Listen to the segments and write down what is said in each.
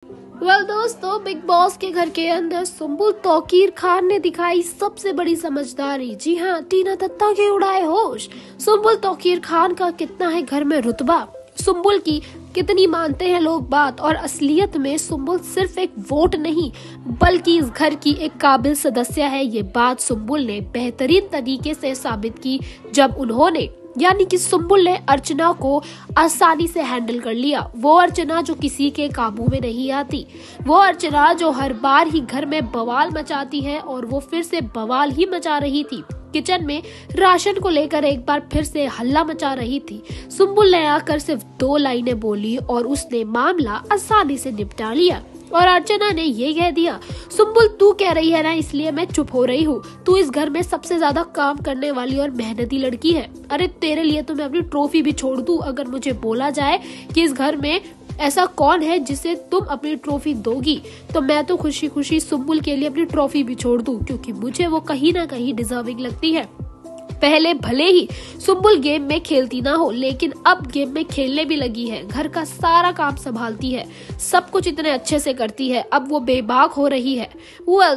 दोस्तों, big boss के घर के अंदर सुम्बुल तौकीर खान ने दिखाई सबसे बड़ी समझदारी। जी हाँ, टीना दत्ता के उड़ाए होश। सुम्बुल तौकीर खान का कितना है घर में रुतबा, सुम्बुल की कितनी मानते हैं लोग बात, और असलियत में सुम्बुल सिर्फ एक वोट नहीं बल्कि इस घर की एक काबिल सदस्य है। ये बात सुम्बुल ने बेहतरीन तरीके से साबित की जब उन्होंने यानी कि सुम्बुल ने अर्चना को आसानी से हैंडल कर लिया। वो अर्चना जो किसी के काबू में नहीं आती, वो अर्चना जो हर बार ही घर में बवाल मचाती है, और वो फिर से बवाल ही मचा रही थी। किचन में राशन को लेकर एक बार फिर से हल्ला मचा रही थी। सुम्बुल ने आकर सिर्फ 2 लाइनें बोली और उसने मामला आसानी से निपटा लिया। और अर्चना ने ये कह दिया, सुम्बुल तू कह रही है ना, इसलिए मैं चुप हो रही हूँ। तू इस घर में सबसे ज्यादा काम करने वाली और मेहनती लड़की है। अरे तेरे लिए तो मैं अपनी ट्रॉफी भी छोड़ दूँ अगर मुझे बोला जाए कि इस घर में ऐसा कौन है जिसे तुम अपनी ट्रॉफी दोगी, तो मैं तो खुशी खुशी सुम्बुल के लिए अपनी ट्रॉफी भी छोड़ दूँ, क्योंकि मुझे वो कहीं ना कहीं डिजर्विंग लगती है। पहले भले ही सुम्बुल गेम में खेलती ना हो, लेकिन अब गेम में खेलने भी लगी है। घर का सारा काम संभालती है, सब कुछ इतने अच्छे से करती है। अब वो बेबाक हो रही है।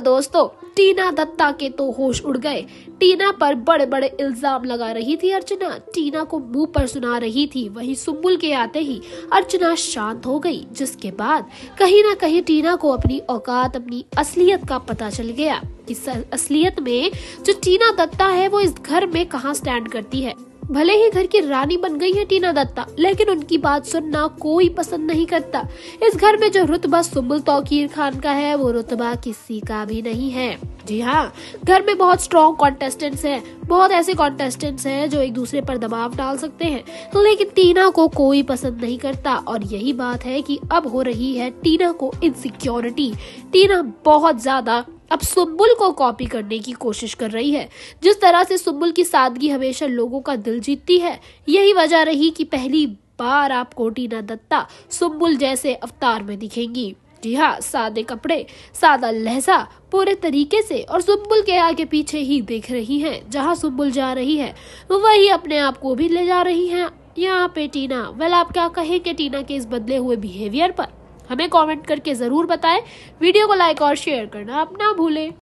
दोस्तों, टीना दत्ता के तो होश उड़ गए। टीना पर बड़े बड़े इल्जाम लगा रही थी अर्चना, टीना को मुंह पर सुना रही थी। वहीं सुम्बुल के आते ही अर्चना शांत हो गई, जिसके बाद कहीं ना कहीं टीना को अपनी औकात, अपनी असलियत का पता चल गया। इस असलियत में जो टीना दत्ता है वो इस घर में कहाँ स्टैंड करती है। भले ही घर की रानी बन गई है टीना दत्ता, लेकिन उनकी बात सुनना कोई पसंद नहीं करता। इस घर में जो रुतबा सुम्बुल तौकीर खान का है, वो रुतबा किसी का भी नहीं है। जी हाँ, घर में बहुत स्ट्रॉन्ग कॉन्टेस्टेंट्स हैं, बहुत ऐसे कॉन्टेस्टेंट्स हैं जो एक दूसरे पर दबाव डाल सकते हैं, लेकिन टीना को कोई पसंद नहीं करता। और यही बात है कि अब हो रही है टीना को इनसिक्योरिटी। टीना बहुत ज्यादा अब सुम्बुल को कॉपी करने की कोशिश कर रही है। जिस तरह से सुम्बुल की सादगी हमेशा लोगों का दिल जीतती है, यही वजह रही कि पहली बार आपको टीना दत्ता सुम्बुल जैसे अवतार में दिखेंगी। जी हाँ, सादे कपड़े, सादा लहजा, पूरे तरीके से, और सुम्बुल के आगे पीछे ही देख रही हैं। जहाँ सुम्बुल जा रही है वही अपने आप को भी ले जा रही हैं यहाँ पे टीना। आप क्या कहेंगे टीना के इस बदले हुए बिहेवियर पर? हमें कमेंट करके जरूर बताएं। वीडियो को लाइक और शेयर करना आप ना भूलें।